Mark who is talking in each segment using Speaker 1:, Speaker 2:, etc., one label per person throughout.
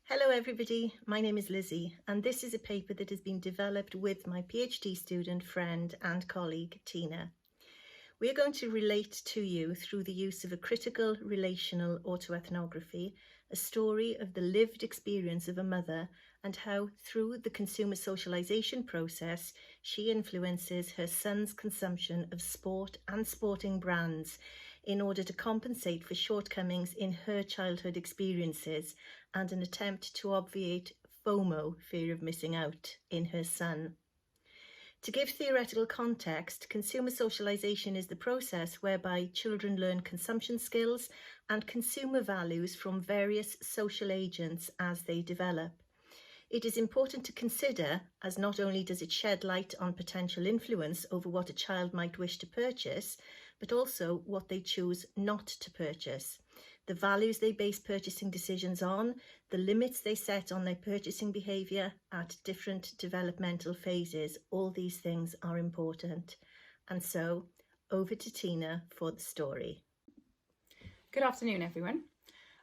Speaker 1: Hello everybody, my name is Lizzie and this is a paper that has been developed with my PhD student, friend and colleague Tina. We are going to relate to you through the use of a critical relational autoethnography, a story of the lived experience of a mother and how through the consumer socialization process she influences her son's consumption of sport and sporting brands in order to compensate for shortcomings in her childhood experiences and an attempt to obviate FOMO, fear of missing out, in her son. To give theoretical context, consumer socialization is the process whereby children learn consumption skills and consumer values from various social agents as they develop. It is important to consider, as not only does it shed light on potential influence over what a child might wish to purchase, but also what they choose not to purchase, the values they base purchasing decisions on, the limits they set on their purchasing behaviour at different developmental phases. All these things are important. And so, over to Tina for the story.
Speaker 2: Good afternoon, everyone.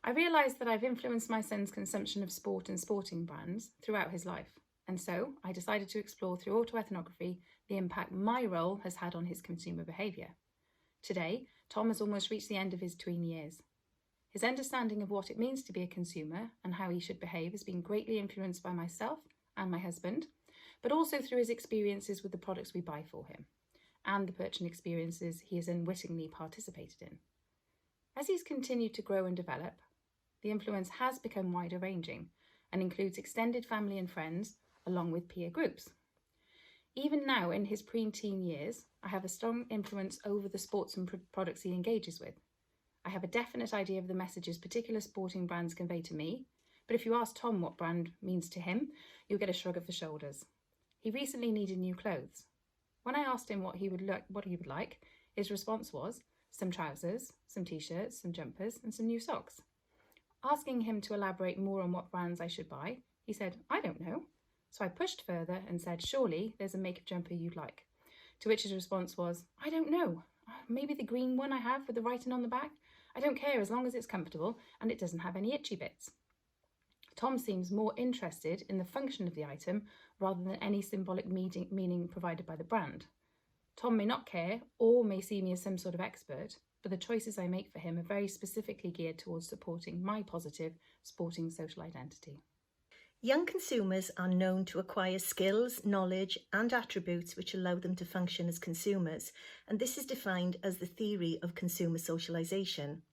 Speaker 2: I realise that I've influenced my son's consumption of sport and sporting brands throughout his life, and so I decided to explore through autoethnography the impact my role has had on his consumer behaviour. Today, Tom has almost reached the end of his tween years. His understanding of what it means to be a consumer and how he should behave has been greatly influenced by myself and my husband, but also through his experiences with the products we buy for him and the purchasing experiences he has unwittingly participated in. As he's continued to grow and develop, the influence has become wider ranging and includes extended family and friends along with peer groups. Even now in his pre-teen years, I have a strong influence over the sports and products he engages with. I have a definite idea of the messages particular sporting brands convey to me, but if you ask Tom what brand means to him, you'll get a shrug of the shoulders. He recently needed new clothes. When I asked him what he would like, his response was some trousers, some t-shirts, some jumpers and some new socks. Asking him to elaborate more on what brands I should buy, he said, "I don't know." So I pushed further and said, "Surely there's a make-up jumper you'd like." To which his response was, "I don't know. Maybe the green one I have with the writing on the back? I don't care as long as it's comfortable and it doesn't have any itchy bits." Tom seems more interested in the function of the item rather than any symbolic meaning provided by the brand. Tom may not care or may see me as some sort of expert, but the choices I make for him are very specifically geared towards supporting my positive sporting social identity.
Speaker 1: Young consumers are known to acquire skills, knowledge and attributes which allow them to function as consumers, and this is defined as the theory of consumer socialization.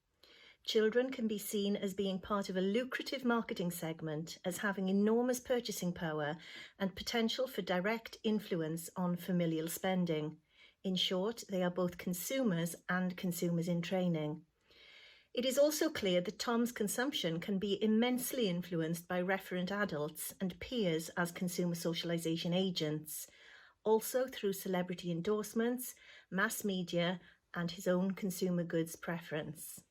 Speaker 1: Children can be seen as being part of a lucrative marketing segment, as having enormous purchasing power and potential for direct influence on familial spending. In short, they are both consumers and consumers in training. It is also clear that Tom's consumption can be immensely influenced by referent adults and peers as consumer socialization agents, also through celebrity endorsements, mass media, and his own consumer goods preference.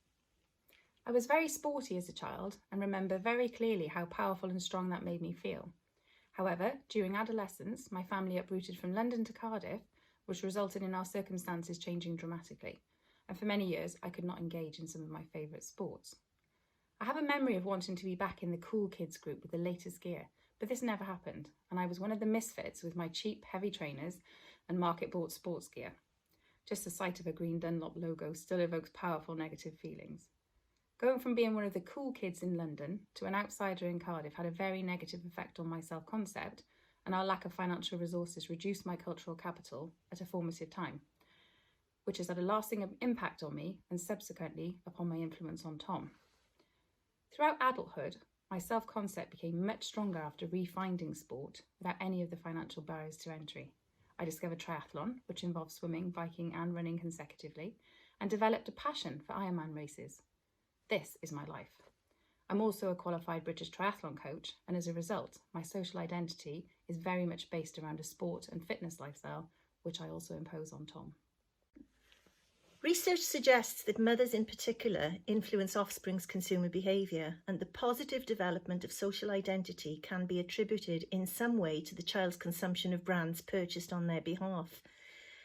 Speaker 2: I was very sporty as a child and remember very clearly how powerful and strong that made me feel. However, during adolescence, my family uprooted from London to Cardiff, which resulted in our circumstances changing dramatically. And for many years, I could not engage in some of my favourite sports. I have a memory of wanting to be back in the cool kids group with the latest gear, but this never happened, and I was one of the misfits with my cheap, heavy trainers and market-bought sports gear. Just the sight of a green Dunlop logo still evokes powerful negative feelings. Going from being one of the cool kids in London to an outsider in Cardiff had a very negative effect on my self-concept, and our lack of financial resources reduced my cultural capital at a formative time, which has had a lasting impact on me and subsequently upon my influence on Tom. Throughout adulthood, my self-concept became much stronger after refinding sport without any of the financial barriers to entry. I discovered triathlon, which involves swimming, biking and running consecutively, and developed a passion for Ironman races. This is my life. I'm also a qualified British triathlon coach, and as a result, my social identity is very much based around a sport and fitness lifestyle, which I also impose on Tom.
Speaker 1: Research suggests that mothers in particular influence offspring's consumer behaviour, and the positive development of social identity can be attributed in some way to the child's consumption of brands purchased on their behalf.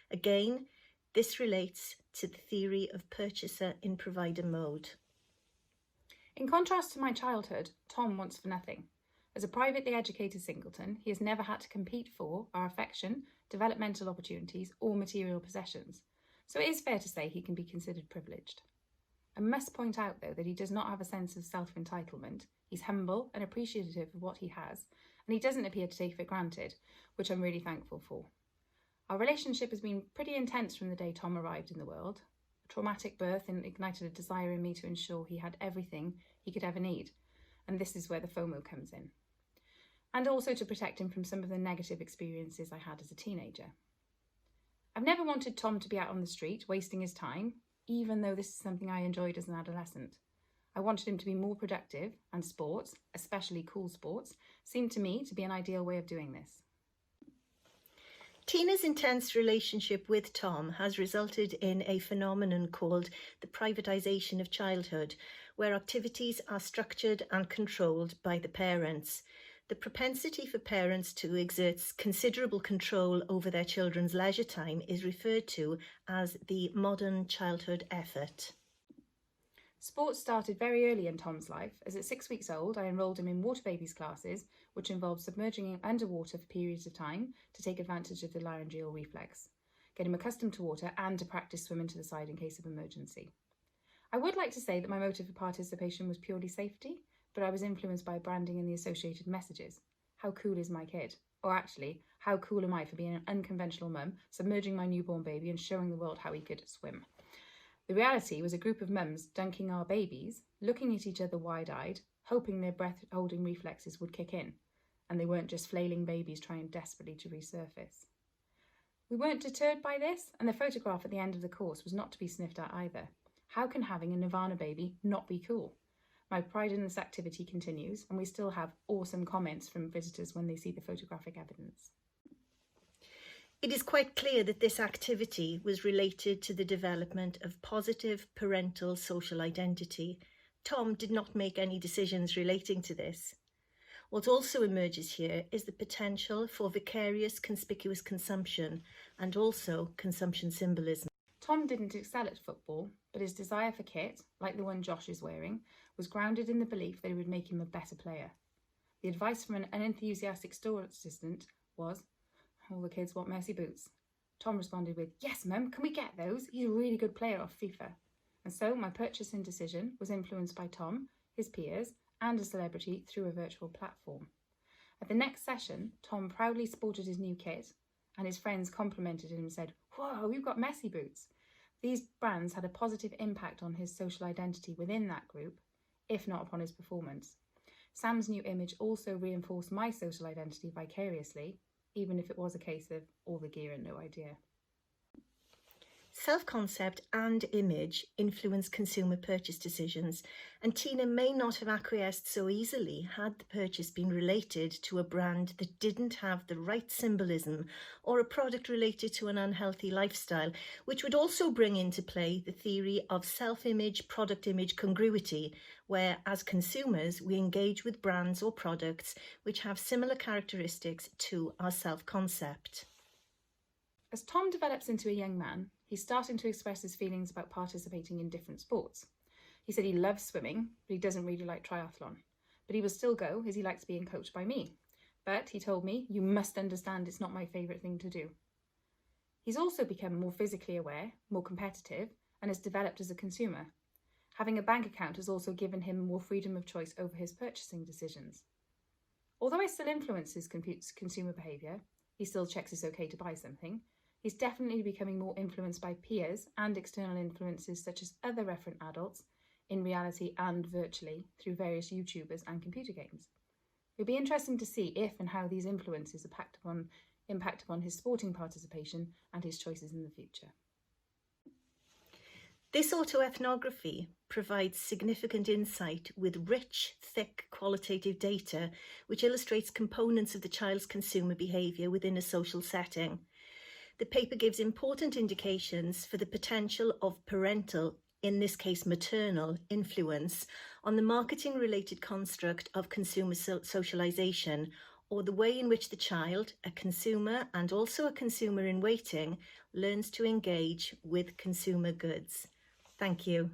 Speaker 1: Again, this relates to the theory of purchaser in provider mode.
Speaker 2: In contrast to my childhood, Tom wants for nothing. As a privately educated singleton, he has never had to compete for our affection, developmental opportunities, or material possessions. So it is fair to say he can be considered privileged. I must point out, though, that he does not have a sense of self-entitlement. He's humble and appreciative of what he has, and he doesn't appear to take it for granted, which I'm really thankful for. Our relationship has been pretty intense from the day Tom arrived in the world. A traumatic birth ignited a desire in me to ensure he had everything he could ever need, and this is where the FOMO comes in. And also to protect him from some of the negative experiences I had as a teenager. I've never wanted Tom to be out on the street wasting his time, even though this is something I enjoyed as an adolescent. I wanted him to be more productive, and sports, especially cool sports, seemed to me to be an ideal way of doing this.
Speaker 1: Tina's intense relationship with Tom has resulted in a phenomenon called the privatisation of childhood, where activities are structured and controlled by the parents. The propensity for parents to exert considerable control over their children's leisure time is referred to as the modern childhood effort.
Speaker 2: Sports started very early in Tom's life, as at 6 weeks old I enrolled him in water babies classes, which involved submerging him underwater for periods of time to take advantage of the laryngeal reflex, get him accustomed to water and to practice swimming to the side in case of emergency. I would like to say that my motive for participation was purely safety, but I was influenced by branding and the associated messages. How cool is my kid? Or actually, how cool am I for being an unconventional mum, submerging my newborn baby and showing the world how he could swim? The reality was a group of mums dunking our babies, looking at each other wide-eyed, hoping their breath-holding reflexes would kick in, and they weren't just flailing babies trying desperately to resurface. We weren't deterred by this, and the photograph at the end of the course was not to be sniffed at either. How can having a Nirvana baby not be cool? My pride in this activity continues, and we still have awesome comments from visitors when they see the photographic evidence.
Speaker 1: It is quite clear that this activity was related to the development of positive parental social identity. Tom did not make any decisions relating to this. What also emerges here is the potential for vicarious conspicuous consumption and also consumption symbolism.
Speaker 2: Tom didn't excel at football, but his desire for kit, like the one Josh is wearing, was grounded in the belief that it would make him a better player. The advice from an unenthusiastic store assistant was, all the kids want messy boots. Tom responded with, yes mum, can we get those? He's a really good player off FIFA. And so my purchasing decision was influenced by Tom, his peers, and a celebrity through a virtual platform. At the next session, Tom proudly sported his new kit, and his friends complimented him and said, whoa, you've got messy boots. These brands had a positive impact on his social identity within that group, if not upon his performance. Sam's new image also reinforced my social identity vicariously, even if it was a case of all the gear and no idea.
Speaker 1: Self-concept and image influence consumer purchase decisions, and Tina may not have acquiesced so easily had the purchase been related to a brand that didn't have the right symbolism or a product related to an unhealthy lifestyle, which would also bring into play the theory of self-image, product image congruity, where as consumers we engage with brands or products which have similar characteristics to our self-concept.
Speaker 2: As Tom develops into a young man, he's starting to express his feelings about participating in different sports. He said he loves swimming, but he doesn't really like triathlon. But he will still go as he likes being coached by me. But he told me, you must understand it's not my favourite thing to do. He's also become more physically aware, more competitive, and has developed as a consumer. Having a bank account has also given him more freedom of choice over his purchasing decisions. Although it still influences consumer behaviour, he still checks it's okay to buy something, he's definitely becoming more influenced by peers and external influences such as other referent adults, in reality and virtually, through various YouTubers and computer games. It'll be interesting to see if and how these influences impact upon his sporting participation and his choices in the future.
Speaker 1: This autoethnography provides significant insight with rich, thick, qualitative data which illustrates components of the child's consumer behaviour within a social setting. The paper gives important indications for the potential of parental, in this case maternal, influence on the marketing-related construct of consumer socialisation, or the way in which the child, a consumer and also a consumer in waiting, learns to engage with consumer goods. Thank you.